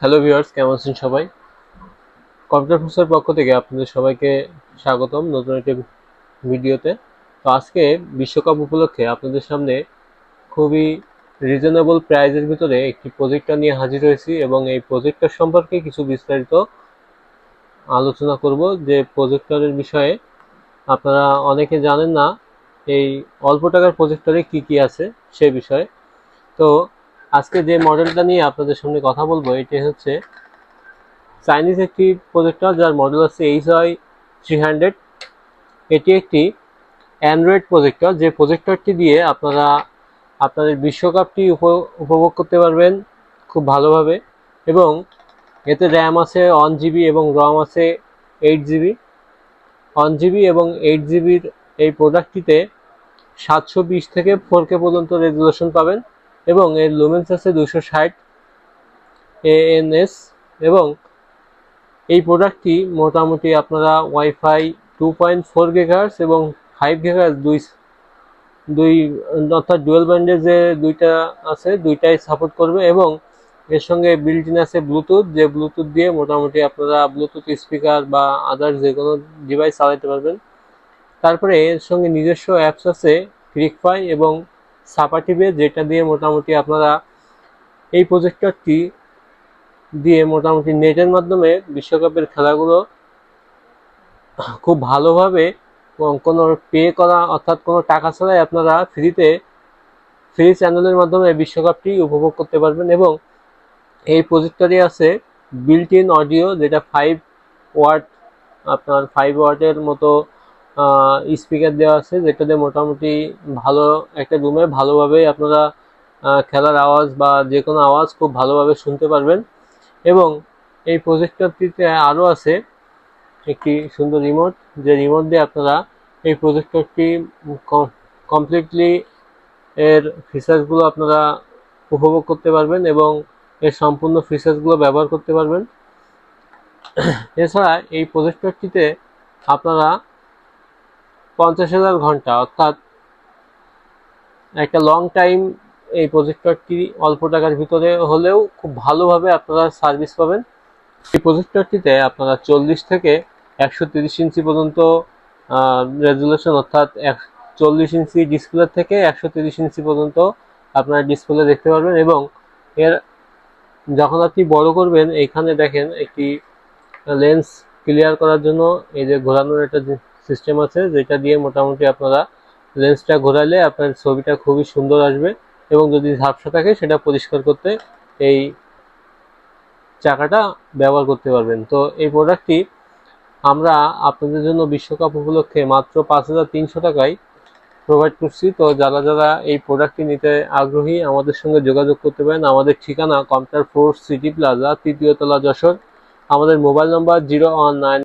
Hello viewers, কেমন আছেন সবাই? কম্পিউটার ফোর্সের পক্ষ থেকে আপনাদের সবাইকে স্বাগতম নতুন একটি ভিডিওতে। তো আজকে বিশ্বকাপ উপলক্ষে আপনাদের সামনে খুবই রিজনেবল প্রাইজের ভিতরে একটি প্রজেক্টর নিয়ে হাজির হয়েছি এবং এই প্রজেক্টর সম্পর্কে কিছু বিস্তারিত আলোচনা করব। যে প্রজেক্টরের বিষয়ে আপনারা অনেকে জানেন না, এই অল্প টাকার প্রজেক্টরে কি কি আছে সে বিষয়ে। তো আজকে যে মডেলটা নিয়ে আপনাদের সামনে কথা বলবো এটি হচ্ছে চাইনিজ একটি প্রজেক্টর, যার মডেল আছে HY300। এটি একটি অ্যান্ড্রয়েড প্রজেক্টর, যে প্রজেক্টরটি দিয়ে আপনারা আপনাদের বিশ্বকাপটি উপভোগ করতে পারবেন খুব ভালোভাবে। এবং এতে র্যাম আছে 1 GB এবং রম আছে 8 GB। 1 GB এবং 8 GBর এই প্রোডাক্টটিতে 720 থেকে 4K পর্যন্ত রেজুলেশন পাবেন এবং এর লুমেন্স আছে 260 ANS। এবং এই প্রোডাক্টটি মোটামুটি আপনারা ওয়াইফাই 2.4 GHz এবং 5 GHz দুই দুই অর্থাৎ ডুয়েল ব্যান্ডের যে দুইটা আছে দুইটাই সাপোর্ট করবে। এবং এর সঙ্গে বিল্ট ইন আছে ব্লুটুথ, যে ব্লুটুথ দিয়ে মোটামুটি আপনারা ব্লুটুথ স্পিকার বা আদার্স যে কোনো ডিভাইস চালাতে পারবেন। তারপরে এর সঙ্গে নিজস্ব অ্যাপস আছে ক্রিকফাই এবং সাপাটিভে, যেটা দিয়ে মোটামুটি আপনারা এই প্রজেক্টরটি দিয়ে মোটামুটি নেটের মাধ্যমে বিশ্বকাপের খেলাগুলো খুব ভালোভাবে কোনো পে করা অর্থাৎ কোনো টাকা ছাড়াই আপনারা ফ্রি চ্যানেলের মাধ্যমে বিশ্বকাপটি উপভোগ করতে পারবেন। এবং এই প্রজেক্টরে আছে বিল্ট ইন অডিও, যেটা 5 ওয়াট, আপনার 5 ওয়াটের মতো স্পিকার দেওয়া আছে, যেটা দিয়ে মোটামুটি ভালো একটা রুমে ভালোভাবে আপনারা খেলার আওয়াজ বা যে কোনো আওয়াজ খুব ভালোভাবে শুনতে পারবেন। এবং এই প্রজেক্টরটিতে আরও আছে একটি সুন্দর রিমোট, যে রিমোট দিয়ে আপনারা এই প্রজেক্টরটি কমপ্লিটলি এর ফিচার্সগুলো আপনারা উপভোগ করতে পারবেন এবং এর সম্পূর্ণ ফিচার্সগুলো ব্যবহার করতে পারবেন। এছাড়া এই প্রজেক্টরটিতে আপনারা 50,000 ঘন্টা অর্থাৎ একটা লং টাইম এই প্রজেক্টরটি অল্প টাকার ভিতরে হলেও খুব ভালোভাবে আপনারা সার্ভিস পাবেন। এই প্রজেক্টরটিতে আপনারা 40 থেকে 130 ইঞ্চি পর্যন্ত রেজুলেশন, অর্থাৎ 40 ইঞ্চি ডিসপ্লে থেকে 130 ইঞ্চি পর্যন্ত আপনারা ডিসপ্লে দেখতে পারবেন। এবং এর যখন আপনি বড় করবেন, এখানে দেখেন একটি লেন্স ক্লিয়ার করার জন্য এই যে ঘোরানোর একটা সিস্টেম আছে, যেটা দিয়ে মোটামুটি আপনারা লেন্সটা ঘোরালে আপনার ছবিটা খুবই সুন্দর আসবে। এবং যদি ঝাপসা থাকে সেটা পরিষ্কার করতে এই চাকাটা ব্যবহার করতে পারবেন। তো এই প্রোডাক্টটি আমরা আপনাদের জন্য বিশ্বকাপ উপলক্ষে মাত্র 5,300 টাকায় প্রোভাইড করছি। তো যারা যারা এই প্রোডাক্টটি নিতে আগ্রহী আমাদের সঙ্গে যোগাযোগ করতে পারেন। আমাদের ঠিকানা কম্পিউটার ফোর্স সিটি প্লাজা, 3য় তলা, যশোর। আমাদের মোবাইল নম্বর 019